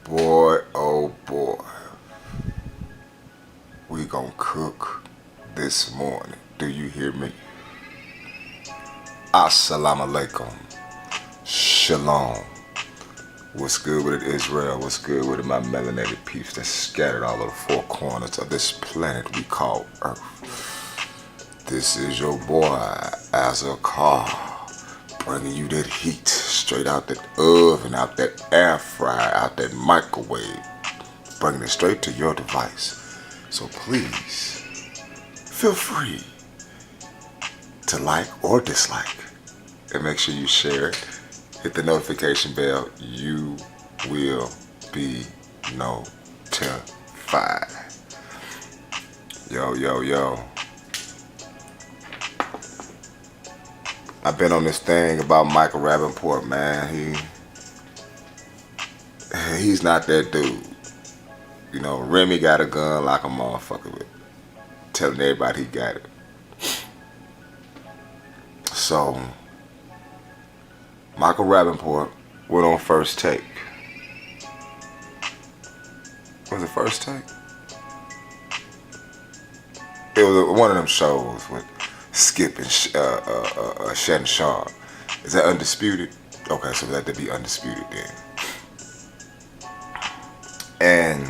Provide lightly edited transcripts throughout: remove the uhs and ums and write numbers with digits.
Boy, oh boy, we gonna cook this morning. Do you hear me? Assalamu alaikum. Shalom. What's good with it, Israel? What's good with it, my melanated peeps that's scattered all over the four corners of this planet we call Earth? This is your boy, Azakar, bringing you that heat straight out that oven, out that air fryer, out that microwave, bringing it straight to your device. So please, feel free to like or dislike, and make sure you share it. Hit the notification bell. You will be notified. Yo, yo, yo. I've been on this thing about Michael Rapaport, man. He's not that dude. You know, Remy got a gun like a motherfucker with, telling everybody he got it. So, Michael Rapaport went on First Take. Was it First Take? It was one of them shows with Skip and Shannon Sharp. Is that Undisputed? Okay, so that to be Undisputed then. And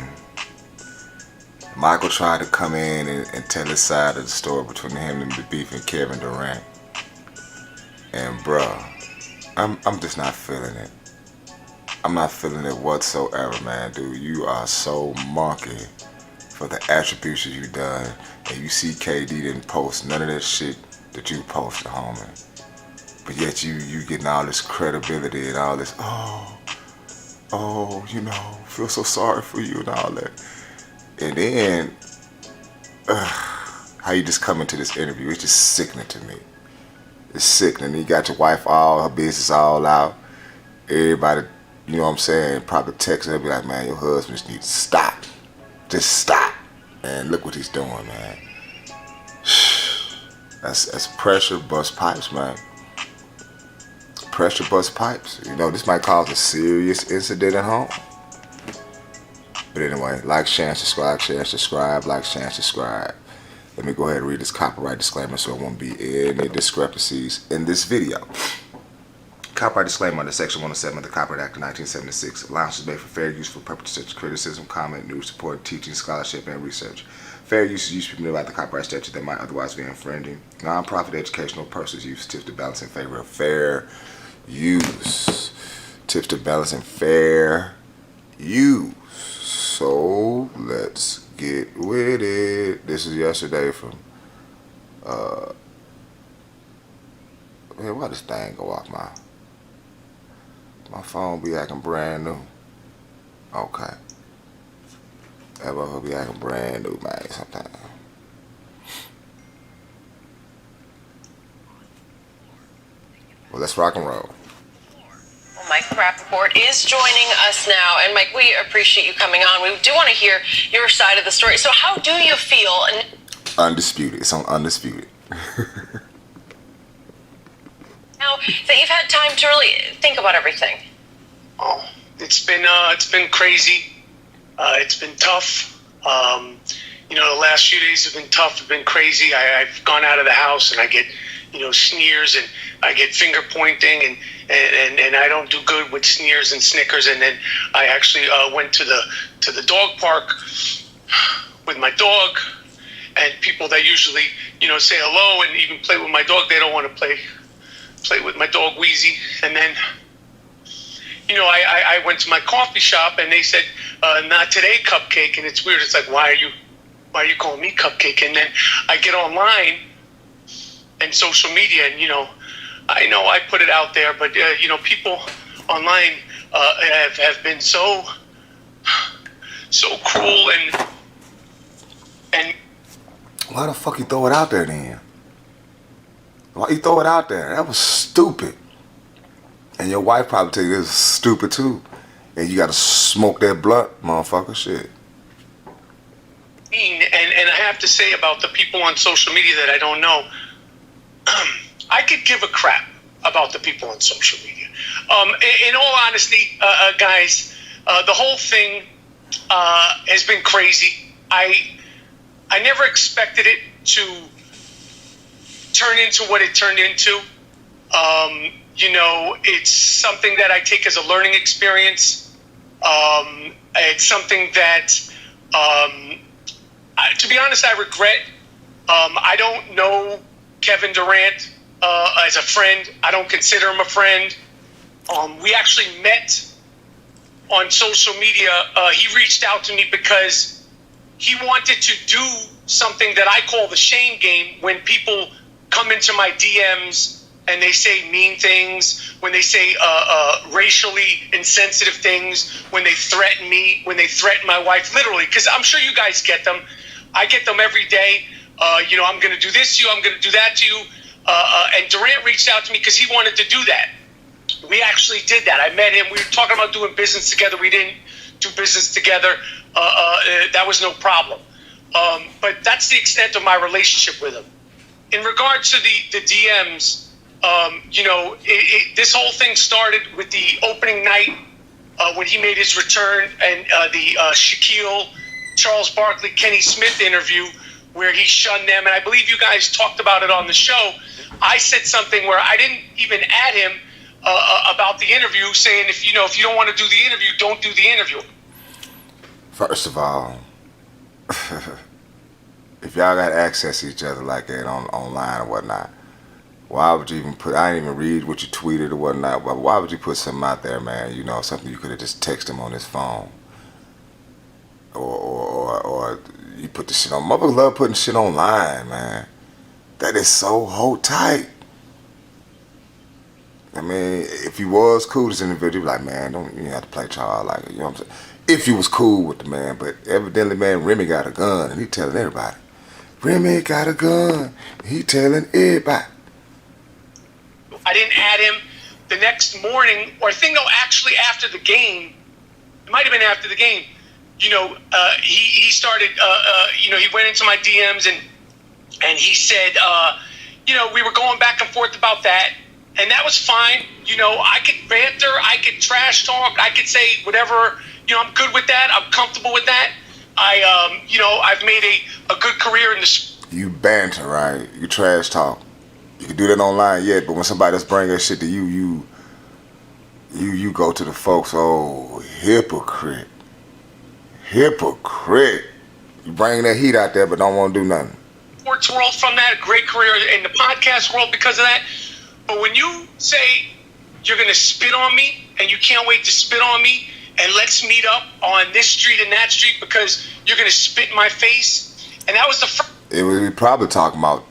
Michael tried to come in and tell his side of the story between him and the beef and Kevin Durant. And bruh, I'm just not feeling it. I'm not feeling it whatsoever, man, dude. You are so monkey for the attributes you done, and you see KD didn't post none of that shit that you posted, homie. But yet you getting all this credibility and all this, you know, feel so sorry for you and all that. And then, how you just come into this interview, it's just sickening to me. It's sickening. You got your wife all, her business all out. Everybody, you know what I'm saying, probably text her and be like, man, your husband just needs to stop. Just stop. And look what he's doing, man. That's pressure bust pipes, man. Pressure bust pipes. You know, this might cause a serious incident at home. But anyway, like, share, subscribe, like, share, subscribe. Let me go ahead and read this copyright disclaimer so there won't be any discrepancies in this video. Copyright disclaimer under Section 107 of the Copyright Act of 1976. Allowance is made for fair use for purposes such as criticism, comment, news, support, teaching, scholarship, and research. Fair use is used to permitted by the copyright statute that might otherwise be infringing. Non-profit educational purposes use tips to balance in favor of fair use. Tips to balance in fair use. So let's get with it. This is yesterday from man, why this thing go off my phone be acting brand new. Okay. That will be acting brand new, man, sometimes. Well, let's rock and roll. Well, Mike Rapaport is joining us now. And Mike, we appreciate you coming on. We do want to hear your side of the story. So how do you feel? Undisputed. It's on Undisputed. Now that you've had time to really think about everything. Oh, it's been crazy. It's been tough. You know, the last few days have been tough. Have been crazy. I've gone out of the house and I get, you know, sneers and I get finger pointing and I don't do good with sneers and snickers. And then I actually went to the dog park with my dog, and people that usually, you know, say hello and even play with my dog, they don't want to play with my dog Wheezy. And then, you know, I went to my coffee shop and they said, not today, Cupcake. And it's weird. It's like, why are you calling me Cupcake? And then I get online and social media, and, you know I put it out there, but, you know, people online have been so cruel and Why the fuck you throw it out there then? Why you throw it out there? That was stupid. And your wife probably tell you this is stupid too. And you gotta smoke that blunt, motherfucker. Shit. And I have to say about the people on social media that I don't know, I could give a crap about the people on social media. In all honesty, guys, The whole thing has been crazy. I never expected it to turn into what it turned into. It's something that I take as a learning experience. It's something that, to be honest, I regret. I don't know Kevin Durant as a friend. I don't consider him a friend. We actually met on social media. He reached out to me because he wanted to do something that I call the shame game, when people come into my DMs and they say mean things, when they say racially insensitive things, when they threaten me, when they threaten my wife, literally, because I'm sure you guys get them. I get them every day. I'm going to do this to you, I'm going to do that to you. And Durant reached out to me because he wanted to do that. We actually did that. I met him. We were talking about doing business together. We didn't do business together. That was no problem. But that's the extent of my relationship with him. In regard to the DMs, this whole thing started with the opening night when he made his return, and the Shaquille, Charles Barkley, Kenny Smith interview where he shunned them. And I believe you guys talked about it on the show. I said something where I didn't even add him about the interview, saying if you don't want to do the interview, don't do the interview. First of all, if y'all got access to each other like that online or whatnot, why would you even put? I didn't even read what you tweeted or whatnot. But why would you put something out there, man? Something you could have just texted him on his phone, or you put the shit on. Motherfuckers love putting shit online, man. That is so hold tight. I mean, if you was cool as an individual, you'd be like, man, you have to play child like it. You know what I'm saying? If you was cool with the man, but evidently, man, Remy got a gun and he telling everybody. Remy got a gun. He telling everybody. I didn't add him the next morning, or I think actually after the game. It might have been after the game. He started. He went into my DMs and he said, we were going back and forth about that. And that was fine. I could banter, I could trash talk, I could say whatever. I'm good with that. I'm comfortable with that. I've made a good career in this. You banter, right? You trash talk. You can do that online, yeah, but when somebody else bring that shit to you go to the folks. Oh, hypocrite. You bring that heat out there, but don't want to do nothing. Sports world from that, great career in the podcast world because of that. But when you say you're going to spit on me and you can't wait to spit on me and let's meet up on this street and that street because you're going to spit in my face, and that was the first. It was probably talking about,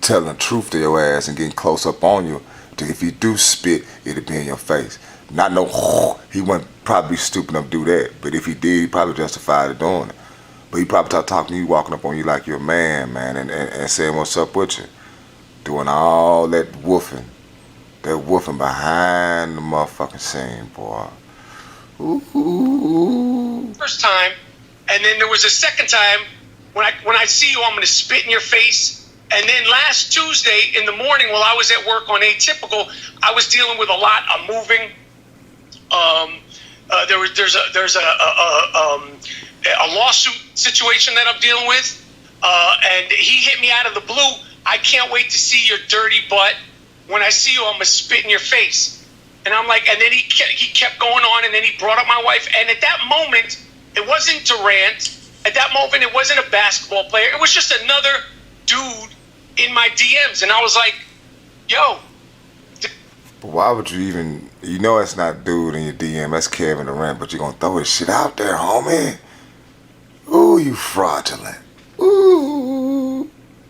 telling the truth to your ass and getting close up on you. If you do spit, it'll be in your face. Not he wouldn't probably be stupid enough to do that. But if he did, he probably justified it doing it. But he probably start talking to you, walking up on you like you're a man, and saying what's up with you. Doing all that woofing. That woofing behind the motherfucking scene, boy. Ooh. First time, and then there was a second time when I see you, I'm going to spit in your face. And then last Tuesday in the morning, while I was at work on Atypical, I was dealing with a lot. I'm moving. There's a lawsuit situation that I'm dealing with, and he hit me out of the blue. I can't wait to see your dirty butt. When I see you, I'm gonna spit in your face. And I'm like, and then he kept going on, and then he brought up my wife. And at that moment, it wasn't Durant. At that moment, it wasn't a basketball player. It was just another dude in my DMs, and I was like, yo. But why would you even, it's not dude in your DM, that's Kevin Durant, but you're going to throw this shit out there, homie. Ooh, you fraudulent. Ooh.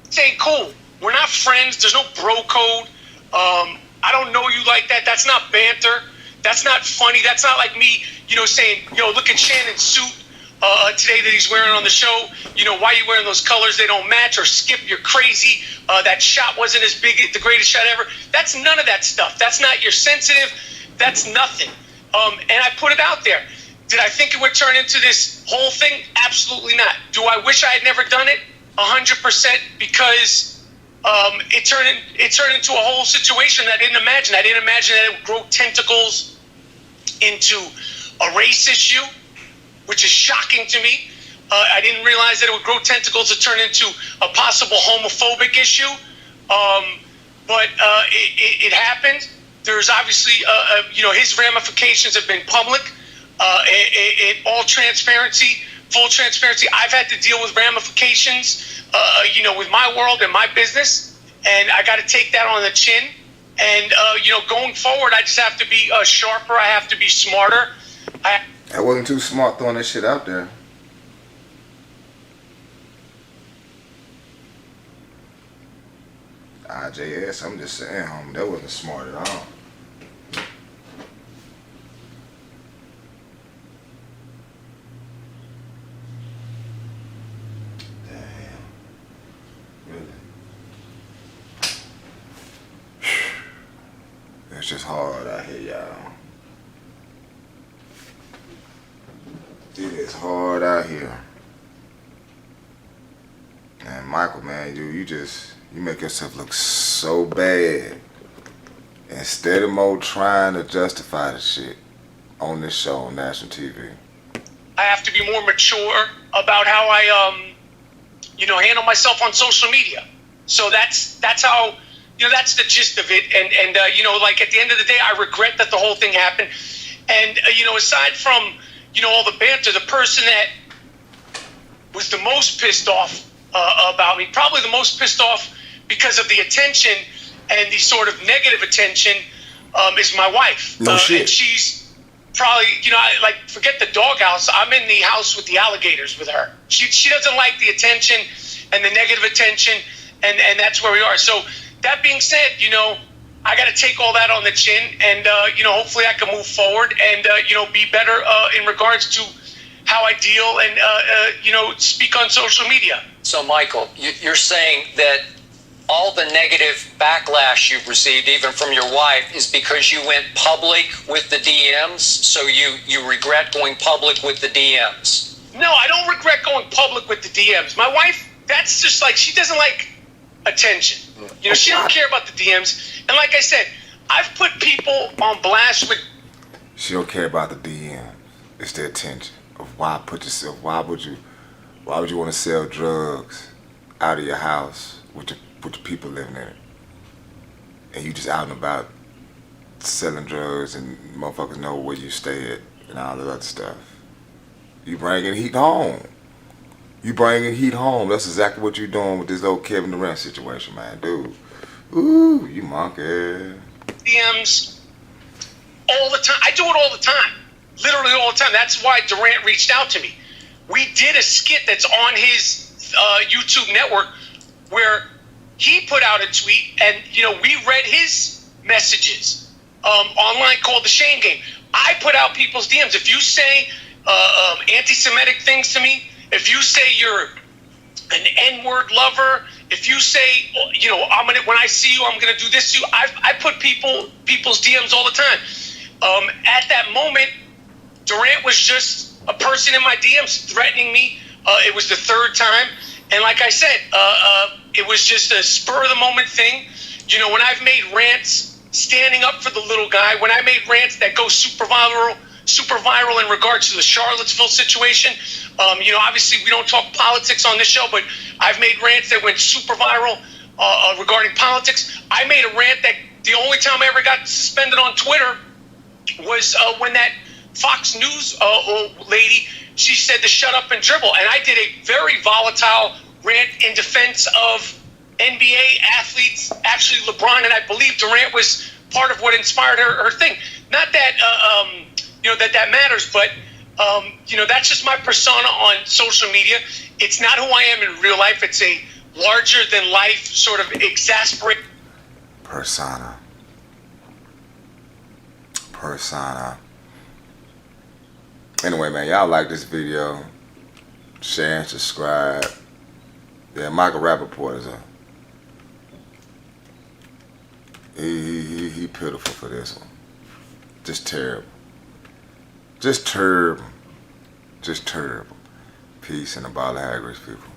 It ain't cool. We're not friends. There's no bro code. I don't know you like that. That's not banter. That's not funny. That's not like me, saying, look at Shannon's suit today that he's wearing on the show. Why are you wearing those colors? They don't match. Or Skip, you're crazy. That shot wasn't as big, the greatest shot ever. That's none of that stuff. That's not, you're sensitive. That's nothing. And I put it out there. Did I think it would turn into this whole thing? Absolutely not. Do I wish I had never done it? 100%, because it turned into a whole situation that I didn't imagine. I didn't imagine that it would grow tentacles into a race issue, which is shocking to me. I didn't realize that it would grow tentacles to turn into a possible homophobic issue. But it happened. There's obviously, his ramifications have been public. In all transparency, full transparency, I've had to deal with ramifications, with my world and my business, and I got to take that on the chin. And going forward, I just have to be sharper. I have to be smarter. I wasn't too smart throwing that shit out there. IJS, I'm just saying, homie, that wasn't smart at all. Damn. Really? It's just hard out here, y'all. It is hard out here. And Michael, man, you make yourself look so bad. Instead of more trying to justify the shit on this show on national TV. I have to be more mature about how I handle myself on social media. So that's how that's the gist of it. And like at the end of the day, I regret that the whole thing happened. And aside from all the banter, the person that was the most pissed off about me, probably the most pissed off because of the attention and the sort of negative attention, is my wife. No shit. And she's probably, forget the doghouse. I'm in the house with the alligators with her. She doesn't like the attention and the negative attention, and that's where we are. So that being said, I got to take all that on the chin, and hopefully I can move forward and be better in regards to how I deal and speak on social media. So, Michael, you're saying that all the negative backlash you've received, even from your wife, is because you went public with the DMs? So you regret going public with the DMs? No, I don't regret going public with the DMs. My wife, that's just like, she doesn't like attention. She don't care about the DMs. And like I said, I've put people on blast with... She don't care about the DMs. It's the attention of why would you want to sell drugs out of your house with the people living in it? And you just out and about selling drugs and motherfuckers know where you stay at and all that other stuff. You bringing heat home. That's exactly what you're doing with this old Kevin Durant situation, man, dude. Ooh, you monkey. DMs all the time. I do it all the time. Literally all the time. That's why Durant reached out to me. We did a skit that's on his YouTube network where he put out a tweet and, we read his messages online called The Shame Game. I put out people's DMs. If you say anti-Semitic things to me, if you say you're an N-word lover, if you say, when I see you, I'm gonna do this to you. I put people's DMs all the time. At that moment, Durant was just a person in my DMs threatening me. It was the third time, and like I said, it was just a spur of the moment thing. When I've made rants standing up for the little guy, when I made rants that go super viral in regards to the Charlottesville situation. Obviously we don't talk politics on this show, but I've made rants that went super viral regarding politics. I made a rant that the only time I ever got suspended on Twitter was when that Fox News lady, she said to shut up and dribble. And I did a very volatile rant in defense of NBA athletes, actually LeBron, and I believe Durant was part of what inspired her thing. Not that that matters, but that's just my persona on social media. It's not who I am in real life. It's a larger than life sort of exasperate persona. Anyway, man, y'all like this video, share and subscribe. Yeah, Michael Rapaport is he pitiful for this one. Just terrible. Just terrible. Peace and a ball of Hagrid's, people.